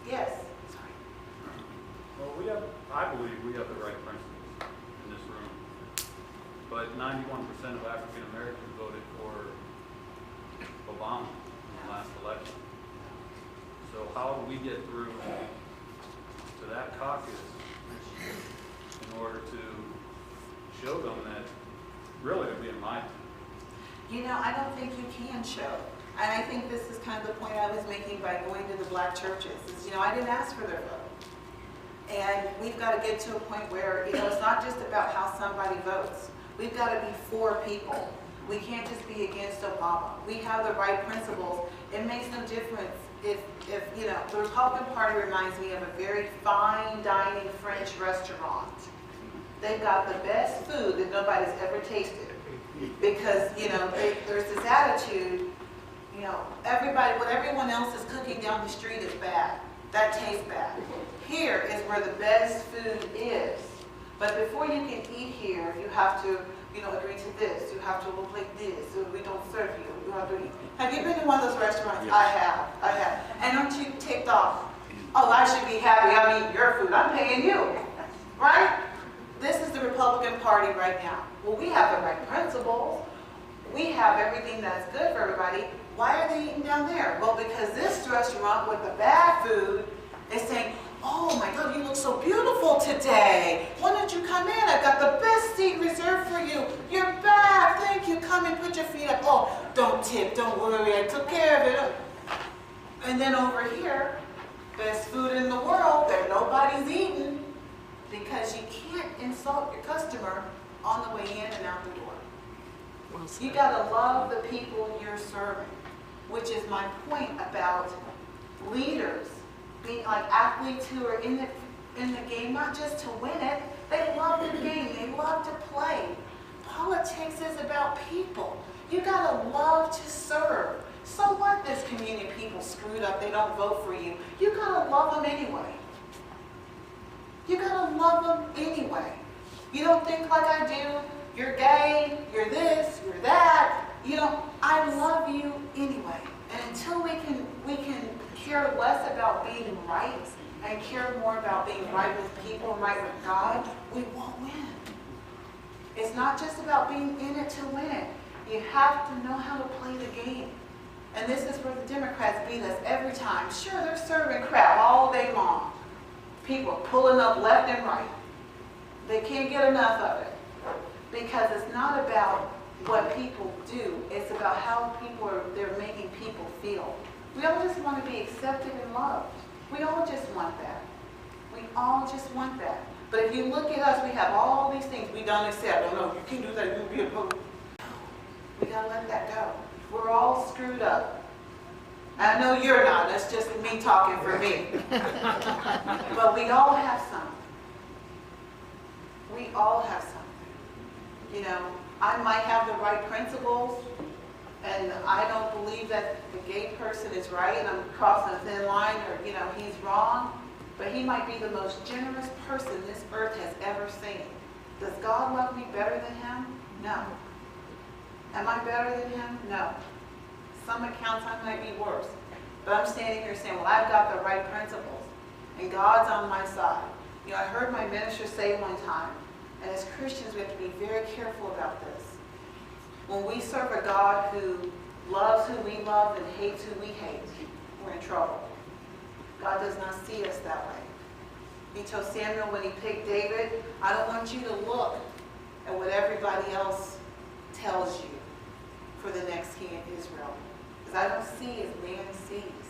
Yes. Sorry. Well, I believe we have the right principles in this room. But 91% of African Americans voted for Obama in the last election. So how do we get through to that caucus in order to show them that really they're being lied to? You know, I don't think you can show. And I think this is kind of the point I was making by going to the black churches. Is, you know, I didn't ask for their vote. And we've got to get to a point where, you know, it's not just about how somebody votes. We've got to be for people. We can't just be against Obama. We have the right principles. It makes no difference if you know, the Republican Party reminds me of a very fine dining French restaurant. They've got the best food that nobody's ever tasted. Because, you know, there's this attitude, you know, what everyone else is cooking down the street is bad. That tastes bad. Here is where the best food is. But before you can eat here, you have to, you know, agree to this. You have to look like this. So we don't serve you. You have to eat. Have you been to one of those restaurants? Yes. I have. And aren't you ticked off? Oh, I should be happy. I'm eating your food. I'm paying you. Right? This is the Republican Party right now. Well, we have the right principles. We have everything that's good for everybody. Why are they eating down there? Well, because this restaurant with the bad food is saying, oh my God, you look so beautiful today. Why don't you come in? I've got the best seat reserved for you. You're back. Thank you. Come and put your feet up. Oh, don't tip. Don't worry. I took care of it. And then over here, best food in the world that nobody's eating because you can't insult your customer on the way in and out the door. You got to love the people you're serving, which is my point about leaders being like athletes who are in the game, not just to win it, They love the game. They love to play. Politics is about people. You gotta love to serve. So what this community of people screwed up, they don't vote for you. You gotta love them anyway. You gotta love them anyway. You don't think like I do, you're gay, you're this, you're that. You know, I love you anyway. And until we can care less about being right and care more about being right with people and right with God, we won't win. It's not just about being in it to win it. You have to know how to play the game. And this is where the Democrats beat us every time. Sure, they're serving crap all day long. People are pulling up left and right. They can't get enough of it. Because it's not about what people do. It's about how they're making people feel. We all just want to be accepted and loved. We all just want that. We all just want that. But if you look at us, we have all these things we don't accept. Oh no, you can't do that, you'll be opposed. We gotta let that go. We're all screwed up. I know you're not, that's just me talking for me. But we all have something. We all have something. You know, I might have the right principles, and I don't believe that the gay person is right, and I'm crossing a thin line, or, you know, he's wrong, but he might be the most generous person this earth has ever seen. Does God love me better than him? No. Am I better than him? No. Some accounts I might be worse. But I'm standing here saying, well, I've got the right principles, and God's on my side. You know, I heard my minister say one time, and as Christians, we have to be very careful about this. When we serve a God who loves who we love and hates who we hate, we're in trouble. God does not see us that way. He told Samuel when he picked David, I don't want you to look at what everybody else tells you for the next king of Israel. Because I don't see as man sees.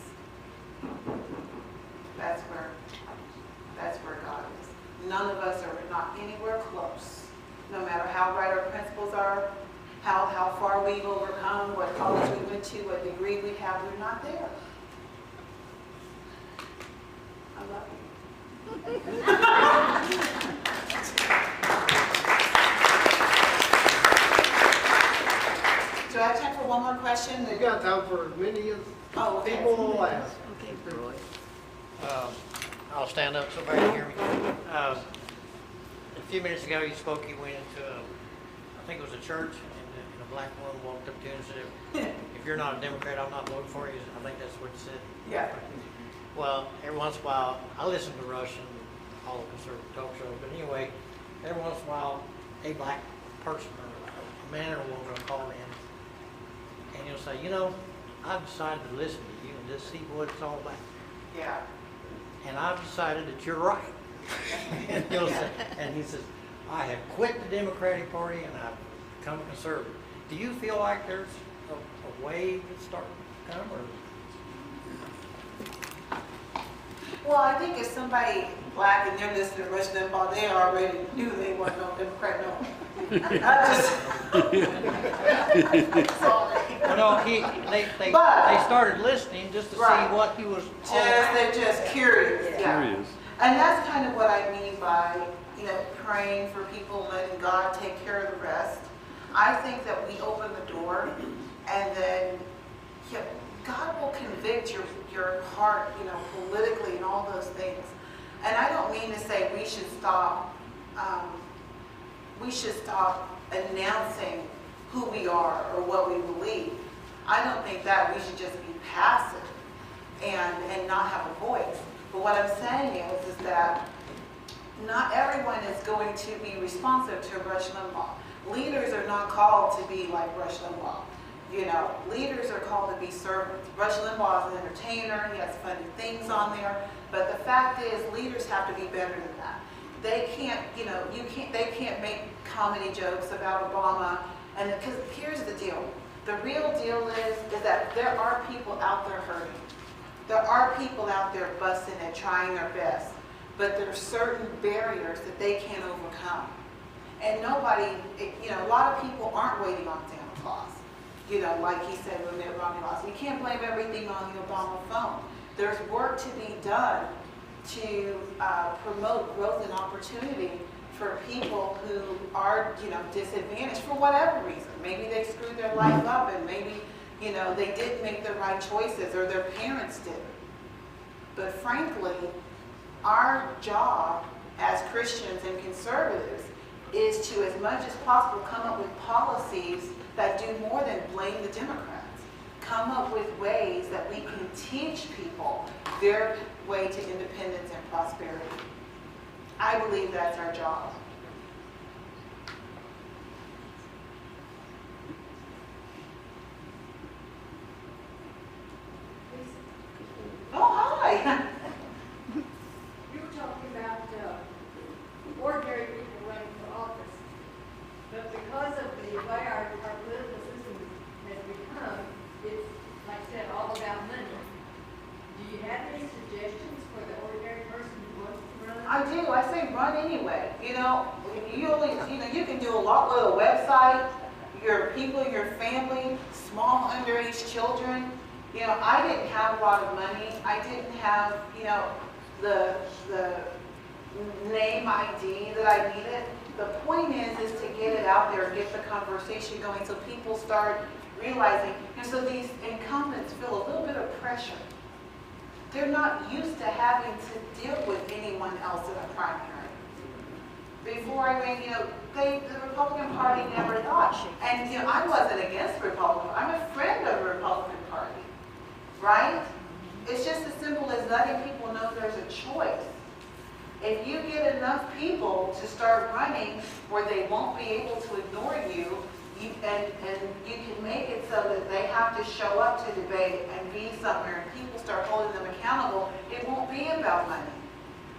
That's where God is. None of us are not anywhere close. No matter how right our principles are, how far we've overcome, what college we went to, what degree we have, we're not there. I love you. Do I have time for one more question? You got time for as many as Okay. people will ask. Okay, Roy. I'll stand up so everybody can hear me. A few minutes ago, you spoke, you went into, I think it was a church, and a black woman walked up to you and said, if you're not a Democrat, I'm not voting for you. I think that's what you said. Yeah. Well, every once in a while, I listen to Rush and all the conservative talk shows, but anyway, every once in a while, a black person, or a man or a woman will call in, and he'll say, you know, I've decided to listen to you and just see what it's all about. Yeah. And I've decided that you're right. And he'll say, and he says, I have quit the Democratic Party and I've become a conservative. Do you feel like there's a wave that's starting to come? Or? Well, I think if somebody black and they're listening to Rush Limbaugh, they already knew they weren't no Democrat, no. I just, sorry. Well, no, they started listening just to see what he was all about. They're just curious. Yeah. Curious. And that's kind of what I mean by, you know, praying for people, letting God take care of the rest. I think that we open the door, and then God will convict your heart, you know, politically and all those things. And I don't mean to say we should stop announcing who we are or what we believe. I don't think that we should just be passive and not have a voice. But what I'm saying is that not everyone is going to be responsive to Rush Limbaugh. Leaders are not called to be like Rush Limbaugh. You know, leaders are called to be servants. Rush Limbaugh is an entertainer. He has funny things on there. But the fact is, leaders have to be better than that. They can't, you know, they can't make comedy jokes about Obama. And because here's the deal. The real deal is that there are people out there hurting. There are people out there busting and trying their best. But there are certain barriers that they can't overcome. And nobody, you know, a lot of people aren't waiting on Santa Claus. You know, like he said when Mitt Romney lost. We can't blame everything on the Obama phone. There's work to be done to promote growth and opportunity for people who are, disadvantaged for whatever reason. Maybe they screwed their life up and maybe, they didn't make the right choices or their parents did. But frankly, our job as Christians and conservatives is to, as much as possible, come up with policies that do more than blame the Democrats. Come up with ways that we can teach people their way to independence and prosperity. I believe that's our job. Oh, hi. You were talking about ordinary people running for office, but because of the way our political system has become, it's, like I said, all about money. Do you have any suggestions for the ordinary person who wants to run? I do. I say run anyway. You can do a lot with a website, your people, your family, small underage children. I didn't have a lot of money. I didn't have, the name ID that I needed. The point is to get it out there, get the conversation going so people start realizing, so these incumbents feel a little bit of pressure. They're not used to having to deal with anyone else in a primary. Before I ran, the Republican Party never thought. And, I wasn't against the Republican. I'm a friend of the Republican Party, right? It's just as simple as letting people know there's a choice. If you get enough people to start running where they won't be able to ignore you, and you can make it so that they have to show up to debate and be somewhere, and people start holding them accountable, it won't be about money.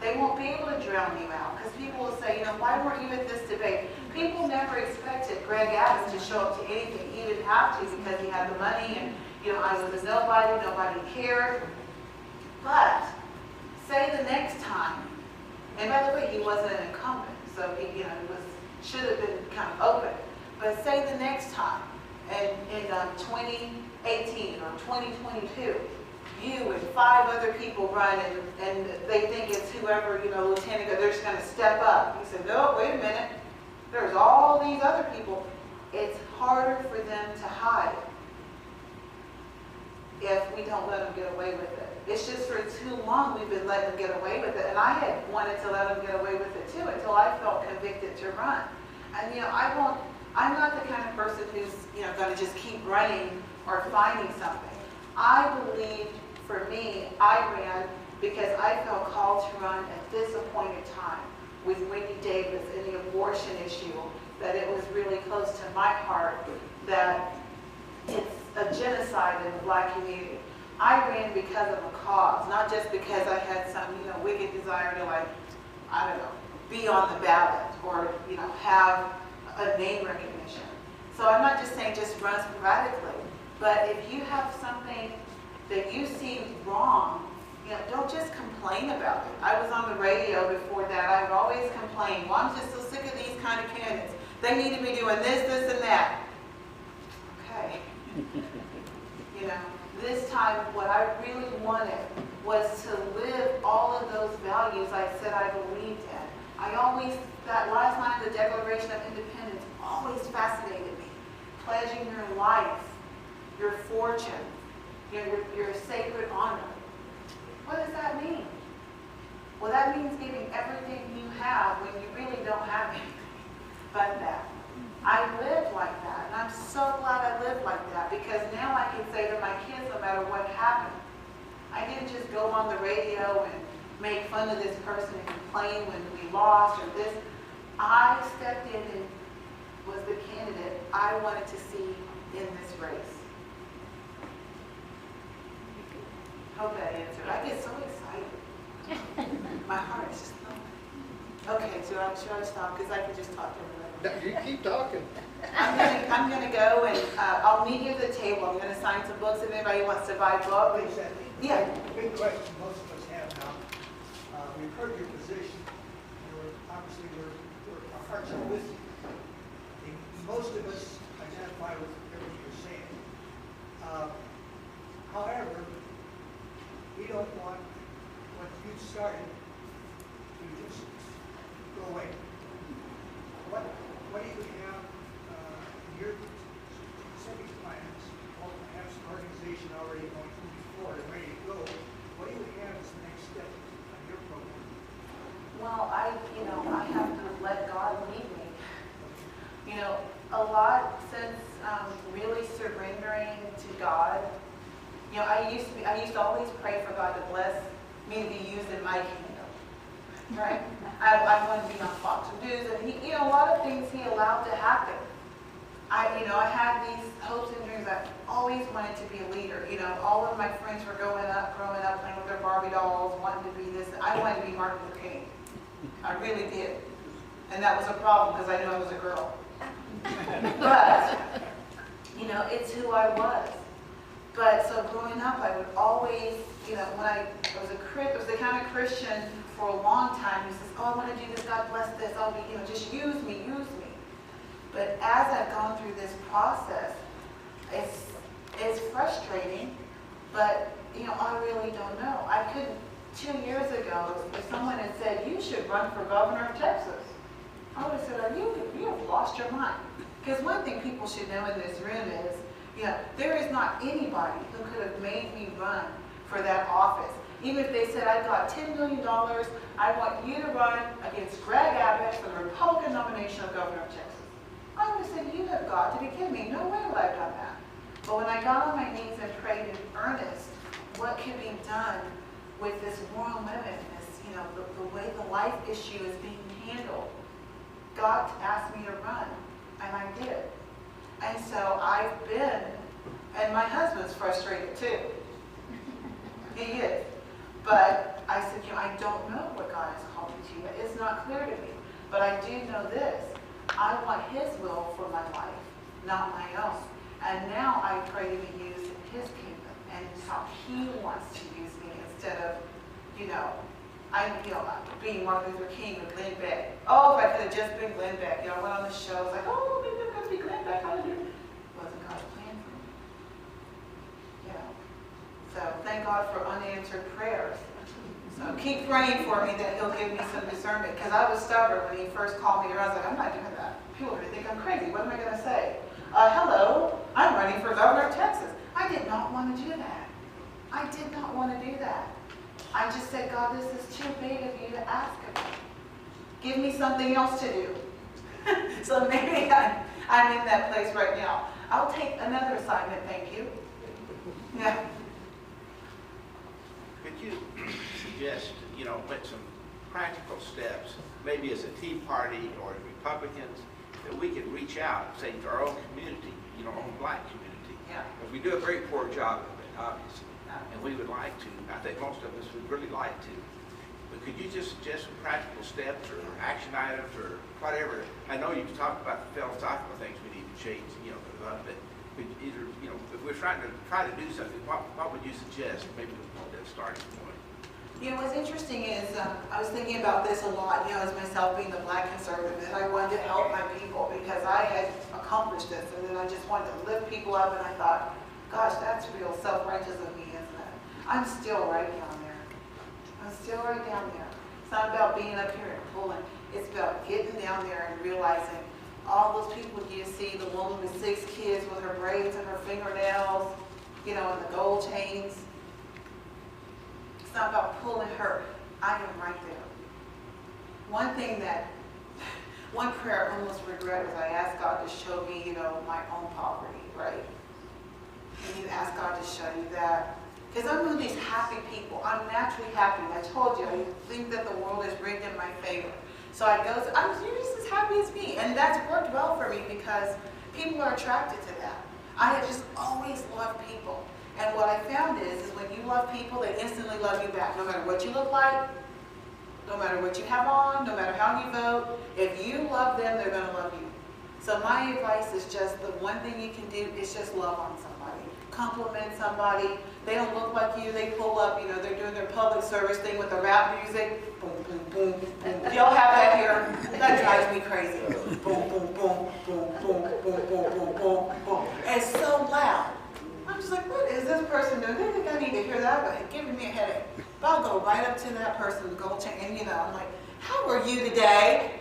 They won't be able to drown you out, because people will say, why weren't you at this debate? People never expected Greg Abbott to show up to anything. He didn't have to because he had the money, and I was a nobody cared. But say the next time, and by the way, he wasn't an incumbent, so he, should have been kind of open. But say the next time, in 2018 or 2022, you and 5 other people run and they think it's whoever, lieutenant, they're just going to step up. He said, no, wait a minute. There's all these other people. It's harder for them to hide if we don't let them get away with it. It's just for too long we've been letting them get away with it. And I had wanted to let them get away with it too until I felt convicted to run. And I'm not the kind of person who's going to just keep running or finding something. I believed, for me, I ran because I felt called to run at this appointed time with Wendy Davis and the abortion issue, that it was really close to my heart, that it's a genocide in the Black community. I ran because of a cause, not just because I had some, wicked desire to be on the ballot or, have a name recognition. So I'm not just saying just run sporadically, but if you have something that you see wrong, don't just complain about it. I was on the radio before that. I've always complained, well, I'm just so sick of these kind of candidates. They need to be doing this, and that. Okay. This time what I really wanted was to live all of those values I said I believed in. That last line of the Declaration of Independence always fascinated me. Pledging your life, your fortune, your sacred honor. What does that mean? Well, that means giving everything you have when you really don't have anything but that. I lived like that, and I'm so glad I lived like that, because now I can say to my kids, no matter what happened, I didn't just go on the radio and make fun of this person and complain when we lost or this. I stepped in and was the candidate I wanted to see in this race. Hope that answered. I get so excited. My heart is just thumping. Okay, should I stop? Because I could just talk to everybody. No, you keep talking. I'm gonna go and I'll meet you at the table. I'm gonna sign some books if anybody wants to buy books. Yeah. Big question most of us have now. We've heard your position. Obviously, our hearts are with you. And most of us identify with everything you're saying. However, we don't want what you started to just go away. really surrendering to God. You know, I used to always pray for God to bless me to be used in my kingdom, right? I wanted to be on Fox News, and he, you know, a lot of things he allowed to happen. I had these hopes and dreams. I always wanted to be a leader. You know, all of my friends were growing up, playing with their Barbie dolls, wanting to be this. I wanted to be Martin Luther King. I really did. And that was a problem because I knew I was a girl. But, you know, it's who I was. But so growing up, I would always, you know, when I was the kind of Christian for a long time who says, oh, I want to do this, God bless this, I'll be, you know, just use me, use me. But as I've gone through this process, it's frustrating, but, you know, I really don't know. I couldn't, 2 years ago, if someone had said, you should run for governor of Texas, I would have said, you have lost your mind. Because one thing people should know in this room is, you know, there is not anybody who could have made me run for that office. Even if they said, I've got $10 million, I want you to run against Greg Abbott for the Republican nomination of governor of Texas. I would have said, you have got to be kidding me. No way would I have done that. But when I got on my knees and prayed in earnest, what could be done with this moral limit, this, you know, the way the life issue is being handled, God asked me to run, and I did. And so I've been, and my husband's frustrated too. He is. But I said, you know, I don't know what God has called me to yet. It's not clear to me. But I do know this. I want His will for my life, not my own. And now I pray to be used in His kingdom and how He wants to use me instead of, you know, being Martin Luther King or Glenn Beck. Oh, if I could have just been Glenn Beck. You know, I went on the show, I was like, oh, maybe I'm going to be Glenn Beck. Hallelujah. It wasn't God's plan for me. You know. So thank God for unanswered prayers. So keep praying for me that He'll give me some discernment. Because I was stubborn when He first called me. I was like, I'm not doing that. People are going to think I'm crazy. What am I going to say? Hello, I'm running for governor of Texas. I did not want to do that. I did not want to do that. I just said, God, this is too big of you to ask of me. Give me something else to do. So maybe I'm in that place right now. I'll take another assignment, thank you. Yeah. Could you suggest, you know, what some practical steps, maybe as a Tea Party or as Republicans, that we could reach out, say, to our own community, you know, our own black community? Yeah. Because we do a very poor job of it, obviously. And we would like to, I think most of us would really like to. But could you just suggest some practical steps or action items or whatever? I know you've talked about the philosophical things we need to change, you know, but could either, you know, if we're trying to do something, what would you suggest? Maybe the starting point. You know, what's interesting is I was thinking about this a lot, you know, as myself being a black conservative, and I wanted to help my people because I had accomplished this, and then I just wanted to lift people up, and I thought, gosh, that's real self-righteous of me, isn't it? I'm still right down there. I'm still right down there. It's not about being up here and pulling. It's about getting down there and realizing all those people you see, the woman with 6 kids with her braids and her fingernails, you know, and the gold chains. It's not about pulling her. I am right there. One prayer I almost regret was I asked God to show me, you know, my own poverty, right? And you ask God to show you that. Because I'm one of these happy people. I'm naturally happy. I told you, I think that the world is rigged in my favor. So I go, I'm just as happy as me. And that's worked well for me because people are attracted to that. I have just always loved people. And what I found is when you love people, they instantly love you back. No matter what you look like, no matter what you have on, no matter how you vote. If you love them, they're going to love you. So my advice is just the one thing you can do is just love on somebody. Compliment somebody. They don't look like you. They pull up, you know, they're doing their public service thing with the rap music. Boom, boom, boom, boom. Y'all have that here? That drives me crazy. Boom, boom, boom, boom, boom, boom, boom, boom, boom, boom. And it's so loud. I'm just like, what is this person doing? They think I need to hear that, but it's giving me a headache. But I'll go right up to that person, the gold chain, and you know, I'm like, how are you today?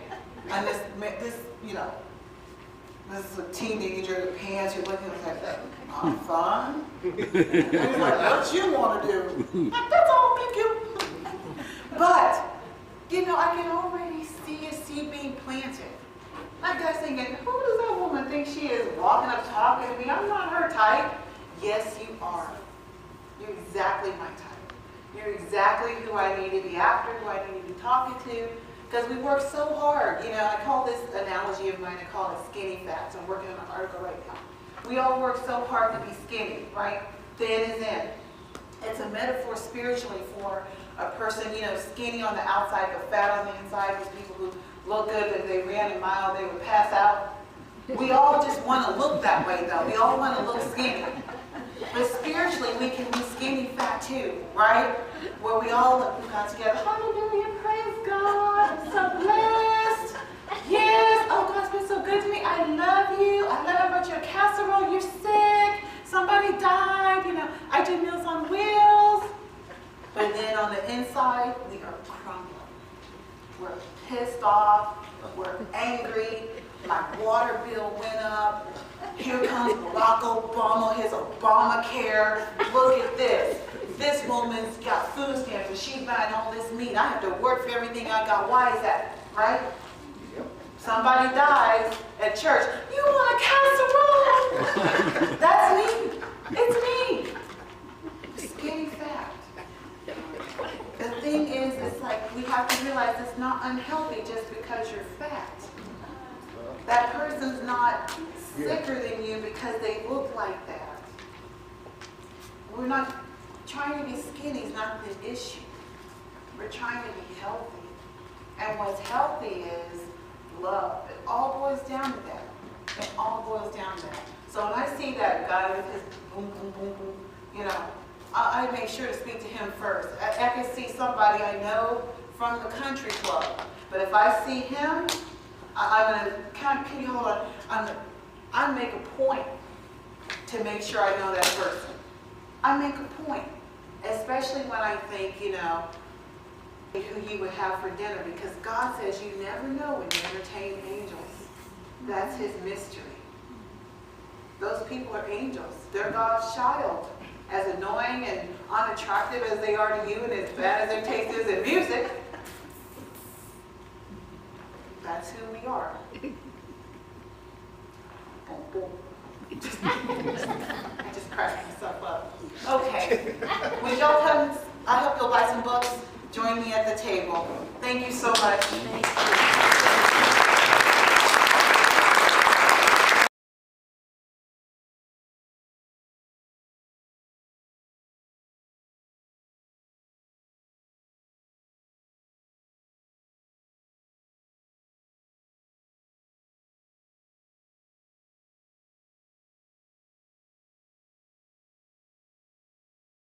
And this, you know, this is a teenager, the pants, you're looking at that. I'm fine. And he's like, what you want to do? Like, that's all, thank you. But, you know, I can already see a seed being planted. That guy's thinking, who does that woman think she is walking up talking to me. I'm not her type. Yes, you are. You're exactly my type. You're exactly who I need to be after, who I need to be talking to, because we work so hard. You know, I call this analogy of mine, I call it skinny fats. I'm working on an article right now. We all work so hard to be skinny, right? Thin is in. It's a metaphor spiritually for a person, you know, skinny on the outside, but fat on the inside. These people who look good, that they ran a mile, they would pass out. We all just want to look that way, though. We all want to look skinny. But spiritually, we can be skinny fat too, right? Where we all look God together. Hallelujah, praise God. I'm so blessed. Yes, oh, God's been so good to me. I love you. I love about your casserole. You're sick. Somebody died. You know, I do Meals on Wheels. But then on the inside, we are crumbling. We're pissed off. We're angry. My water bill went up. Here comes Barack Obama, his Obamacare. Look at this. This woman's got food stamps and she's buying all this meat. I have to work for everything I got. Why is that? Right? Somebody dies at church. You want a casserole? That's me. It's me. Skinny fat. The thing is, it's like we have to realize it's not unhealthy just because you're fat. That person's not sicker than you because they look like that. We're not trying to be skinny is not the issue. We're trying to be healthy. And what's healthy is love. It all boils down to that. It all boils down to that. So when I see that guy with his boom, boom, boom, boom, you know, I make sure to speak to him first. I can see somebody I know from the country club. But if I see him, I'm going to, can you hold on? I make a point to make sure I know that person. I make a point, especially when I think, you know, who you would have for dinner, because God says you never know when you entertain angels. That's his mystery. Those people are angels. They're God's child. As annoying and unattractive as they are to you and as bad as their taste is in music, that's who we are. I just cracked myself up. Okay. When y'all come, I hope you'll buy some books. Join me at the table. Thank you so much. Thank you.